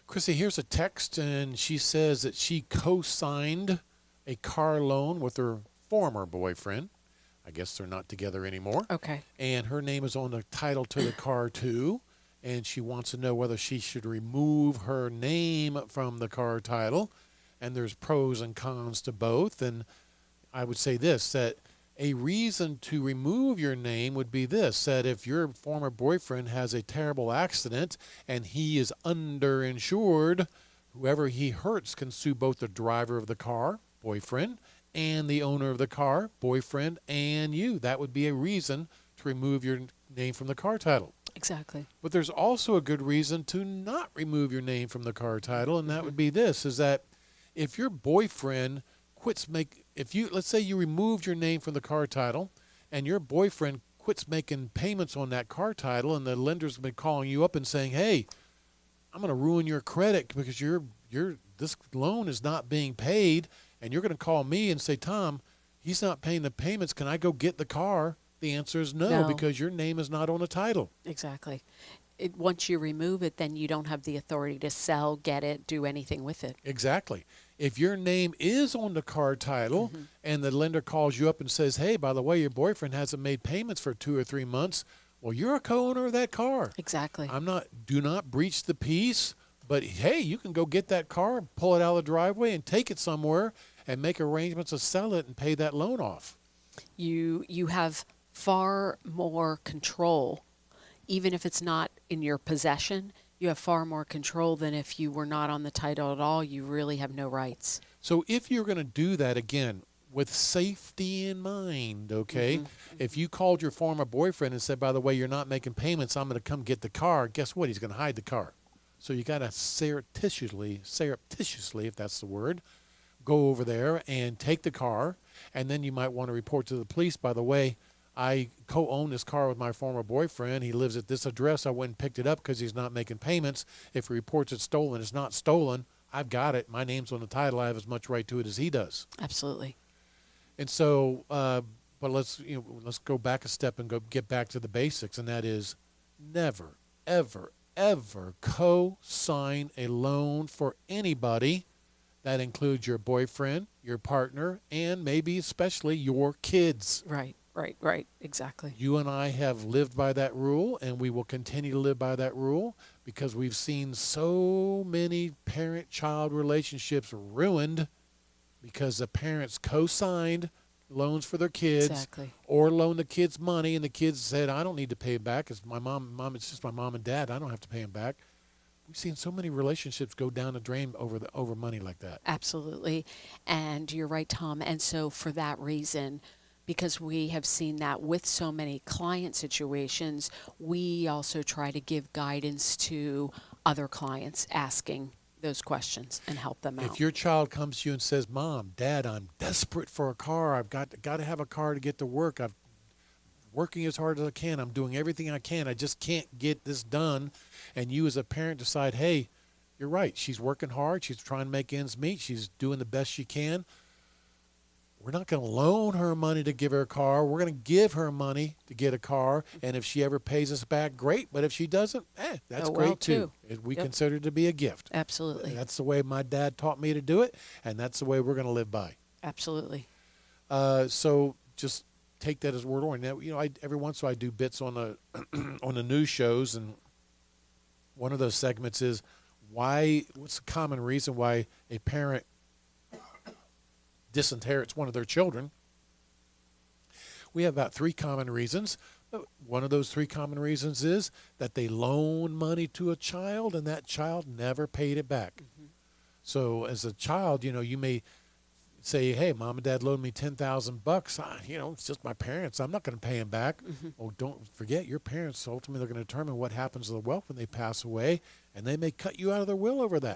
Chrissy, here's a text, and she says that she co-signed a car loan with her former boyfriend. I guess they're not together anymore. Okay. And her name is on the title to the car, too. And she wants to know whether she should remove her name from the car title. And there's pros and cons to both. And I would say this, that a reason to remove your name would be this, that if your former boyfriend has a terrible accident and he is underinsured, whoever he hurts can sue both the driver of the car, boyfriend, and the owner of the car, boyfriend, and you. That would be a reason to remove your name from the car title. Exactly. But there's also a good reason to not remove your name from the car title, and that would be this, is that if your boyfriend let's say you removed your name from the car title and your boyfriend quits making payments on that car title, and the lender's been calling you up and saying, hey, I'm going to ruin your credit because this loan is not being paid, and you're going to call me and say, Tom, he's not paying the payments. Can I go get the car? The answer is no, because your name is not on the title. Exactly. Once you remove it, then you don't have the authority to sell, get it, do anything with it. Exactly. If your name is on the car title and the lender calls you up and says, hey, by the way, your boyfriend hasn't made payments for 2 or 3 months, well, you're a co-owner of that car. Exactly. Do not breach the peace, but hey, you can go get that car, pull it out of the driveway and take it somewhere and make arrangements to sell it and pay that loan off. You have far more control. Even if it's not in your possession, you have far more control than if you were not on the title at all. You really have no rights. So if you're going to do that, again, with safety in mind, okay? If you called your former boyfriend and said, by the way, you're not making payments, I'm going to come get the car, guess what? He's going to hide the car. So you got to surreptitiously, if that's the word, go over there and take the car, and then you might want to report to the police, by the way, I co-own this car with my former boyfriend. He lives at this address. I went and picked it up because he's not making payments. If he reports it's stolen, it's not stolen. I've got it. My name's on the title. I have as much right to it as he does. Absolutely. And so, but let's go back a step and get back to the basics, and that is never, ever, ever co-sign a loan for anybody. That includes your boyfriend, your partner, and maybe especially your kids. Right. Exactly. You and I have lived by that rule, and we will continue to live by that rule because we've seen so many parent-child relationships ruined because the parents co-signed loans for their kids, Exactly. or loaned the kids money, and the kids said, I don't need to pay it back. It's it's just my mom and dad. I don't have to pay them back. We've seen so many relationships go down the drain over money like that. Absolutely. And you're right, Tom. And so for that reason, because we have seen that with so many client situations, we also try to give guidance to other clients asking those questions and help them out. If your child comes to you and says, Mom, Dad, I'm desperate for a car. I've got to have a car to get to work. I'm working as hard as I can. I'm doing everything I can. I just can't get this done. And you as a parent decide, hey, you're right. She's working hard. She's trying to make ends meet. She's doing the best she can. We're not going to loan her money to give her a car. We're going to give her money to get a car. And if she ever pays us back, great. But if she doesn't, that's great too. We consider it to be a gift. Absolutely. That's the way my dad taught me to do it, and that's the way we're going to live by. Absolutely. So just take that as word on. Now, every once in a while I do bits on the on the news shows, and one of those segments is what's the common reason why a parent disinherits one of their children. We have about 3 common reasons. One of those 3 common reasons is that they loan money to a child and that child never paid it back. So as a child, you may say, hey, Mom and Dad loaned me $10,000. It's just my parents. I'm not going to pay them back. Oh, don't forget, your parents ultimately are going to determine what happens to the wealth when they pass away, and they may cut you out of their will over that.